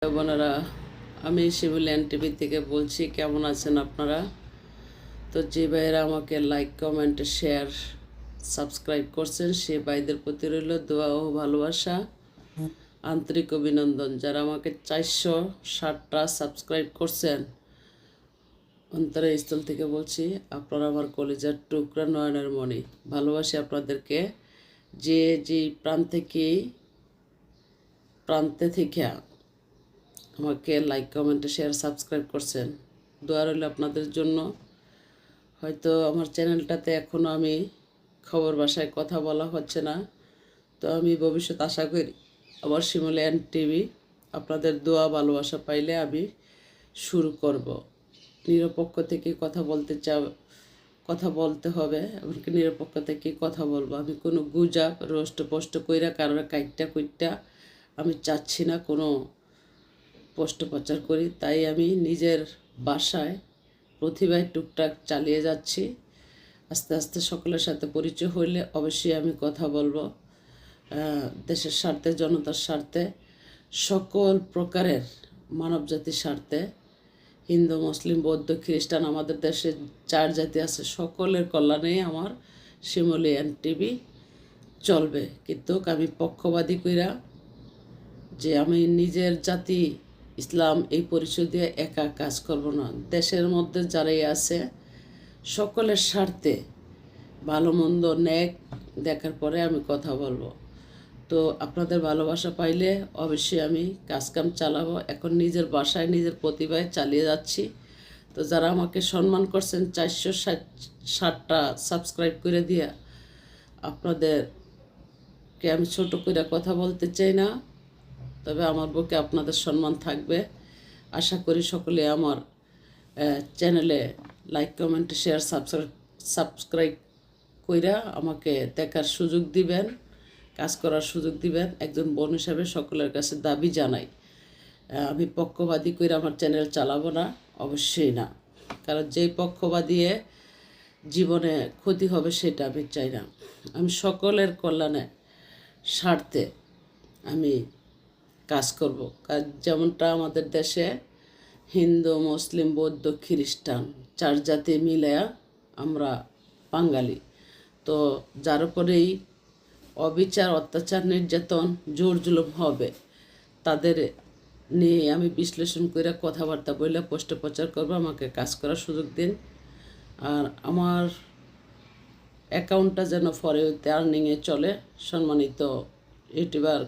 বোনেরা, আমি শিবুলিয়ান টিভি থেকে বলছি। কেমন আছেন আপনারা? তো যে ভাইয়েরা আমাকে লাইক, কমেন্ট, শেয়ার, সাবস্ক্রাইব করছেন, সে ভাইদের প্রতি রইল দোয়া ও ভালোবাসা, আন্তরিক অভিনন্দন। যারা আমাকে 460টা সাবস্ক্রাইব করছেন, অন্তরের স্থল থেকে বলছি, আপনারা আমার কলেজার টুকরা, নয়নের মণি। ভালোবাসি আপনাদেরকে। যে প্রান্তে থেকে আমাকে লাইক, কমেন্ট, শেয়ার, সাবস্ক্রাইব করছেন, দোয়া রইল আপনাদের জন্য। হয়তো আমার চ্যানেলটাতে এখনও আমি খবর ভাষায় কথা বলা হচ্ছে না, তো আমি ভবিষ্যৎ আশা করি আমার শিমুলিয়ান টিভি আপনাদের দোয়া ভালোবাসা পাইলে আমি শুরু করব। নিরপেক্ষ থেকে কথা বলতে হবে, এমনকি নিরপেক্ষ থেকে কথা বলবো। আমি কোনো গুজব রোস্ট পোস্ট কইরা কারোর কুইটটা আমি চাচ্ছি না কোনো পোস্ট প্রচার করি। তাই আমি নিজের বাসায় প্রতিভায় টুকটাক চালিয়ে যাচ্ছি। আস্তে আস্তে সকলের সাথে পরিচয় হইলে অবশ্যই আমি কথা বলবো। দেশের স্বার্থে, জনতার স্বার্থে, সকল প্রকারের মানবজাতির স্বার্থে, হিন্দু, মুসলিম, বৌদ্ধ, খ্রিস্টান, আমাদের দেশে 4 জাতি আছে, সকলের কল্যাণে আমার শিমুলিয়ান টিভি চলবে। কিন্তু আমি পক্ষবাদী কইরা যে আমি নিজের জাতি ইসলাম এই পরিচয় দিয়ে একা কাজ করব না। দেশের মধ্যে যারাই আছে সকলের স্বার্থে ভালো মন্দ ন্যাক দেখার পরে আমি কথা বলবো। তো আপনাদের ভালোবাসা পাইলে অবশ্যই আমি কাজকাম চালাবো। এখন নিজের বাসায় নিজের প্রতিভায় চালিয়ে যাচ্ছি। তো যারা আমাকে সম্মান করছেন, 460টা সাবস্ক্রাইব করে দিয়া, আপনাদেরকে আমি ছোট করে কথা বলতে চাই না, তবে আমার বুকে আপনাদের সম্মান থাকবে। আশা করি সকলে আমার চ্যানেলে লাইক, কমেন্ট, শেয়ার, সাবস্ক্রাইব কইরা আমাকে দেখার সুযোগ দিবেন, কাজ করার সুযোগ দিবেন। একজন বোন হিসাবে সকলের কাছে দাবি জানাই, আমি পক্ষবাদী কইরা আমার চ্যানেল চালাবো না, অবশ্যই না। কারণ যেই পক্ষবাদীয়ে জীবনে ক্ষতি হবে সেটা আমি চাই না। আমি সকলের কল্যাণে স্বার্থে আমি কাজ করব। যেমনটা আমাদের দেশে হিন্দু, মুসলিম, বৌদ্ধ, খ্রিস্টান 4 জাতি মিলে আমরা বাঙালি। তো যার উপরেই অবিচার, অত্যাচার, নির্যাতন, জোর জুলুম হবে, তাদের নিয়ে আমি বিশ্লেষণ করে কথাবার্তা বলে পোস্টে প্রচার করবো। আমাকে কাজ করার সুযোগ দিন। আর আমার অ্যাকাউন্টটা যেন ফরে আর্নিংয়ে চলে। সম্মানিত ইউটিউবার